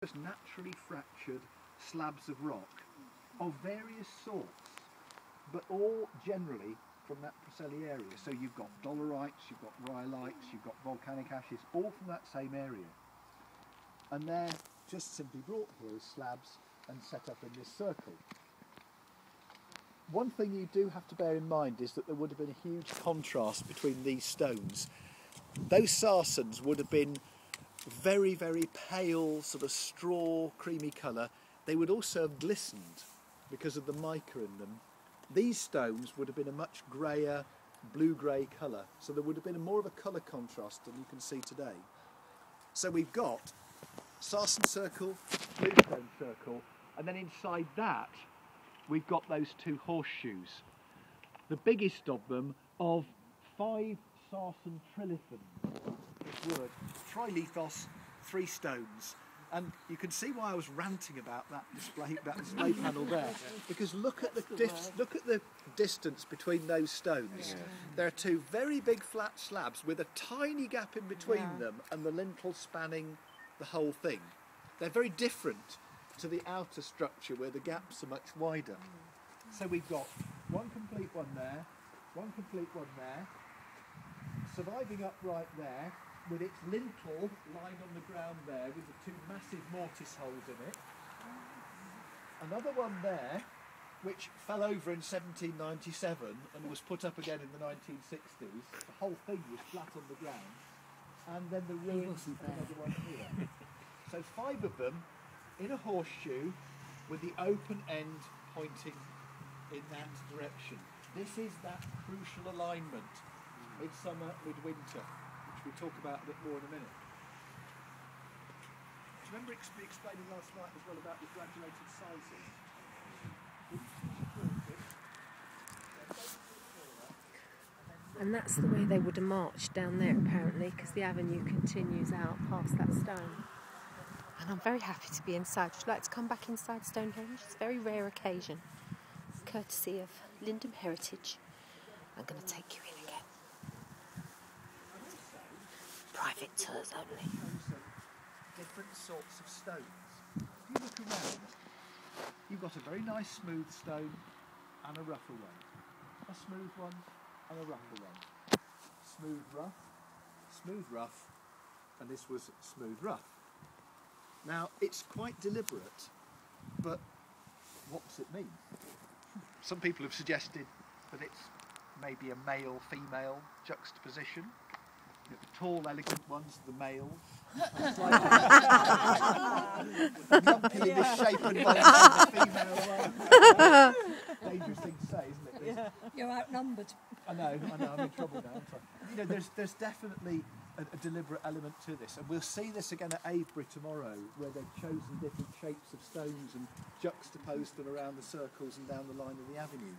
just naturally fractured slabs of rock of various sorts, but all generally from that Preseli area. So you've got dolerites, you've got rhyolites, you've got volcanic ashes, all from that same area. And they're just simply brought here as slabs and set up in this circle. One thing you do have to bear in mind is that there would have been a huge contrast between these stones. Those sarsen would have been very, very pale, sort of straw, creamy colour. They would also have glistened because of the mica in them. These stones would have been a much greyer, blue-grey colour, so there would have been more of a colour contrast than you can see today. So we've got sarsen circle, bluestone circle, and then inside that we've got those two horseshoes. The biggest of them of 5 sarsen trilithons. This word, trilithos, 3 stones. And you can see why I was ranting about that display panel there, because look at the distance between those stones. Yeah. There are 2 very big flat slabs with a tiny gap in between them, and the lintel spanning the whole thing. They're very different to the outer structure where the gaps are much wider. So we've got one complete one there, one complete one there, surviving upright there, with its lintel lying on the ground there with the 2 massive mortise holes in it. Another one there, which fell over in 1797 and was put up again in the 1960s. The whole thing was flat on the ground. And then the ruins of another one here. So 5 of them in a horseshoe with the open end pointing in that direction. This is that crucial alignment, midsummer, midwinter, which we'll talk about a bit more in a minute. Do you remember explaining last night as well about the graduated sizes? And that's the way they would have marched down there apparently, because the avenue continues out past that stone. And I'm very happy to be inside. Would you like to come back inside Stonehenge? It's a very rare occasion. Courtesy of Lindum Heritage. I'm going to take you in again. Private tours only. Different sorts of stones. If you look around, you've got a very nice smooth stone and a rougher one. A smooth one and a rougher one. Smooth rough, and this was smooth rough. Now, it's quite deliberate, but what does it mean? Some people have suggested that it's maybe a male-female juxtaposition. The tall, elegant ones, the males. The lumpy, misshapen ones, the female ones. Dangerous thing to say, isn't it? Yeah. You're outnumbered. I know, I'm in trouble now. You know, there's definitely a deliberate element to this, and we'll see this again at Avebury tomorrow, where they've chosen different shapes of stones and juxtaposed them around the circles and down the line of the avenue.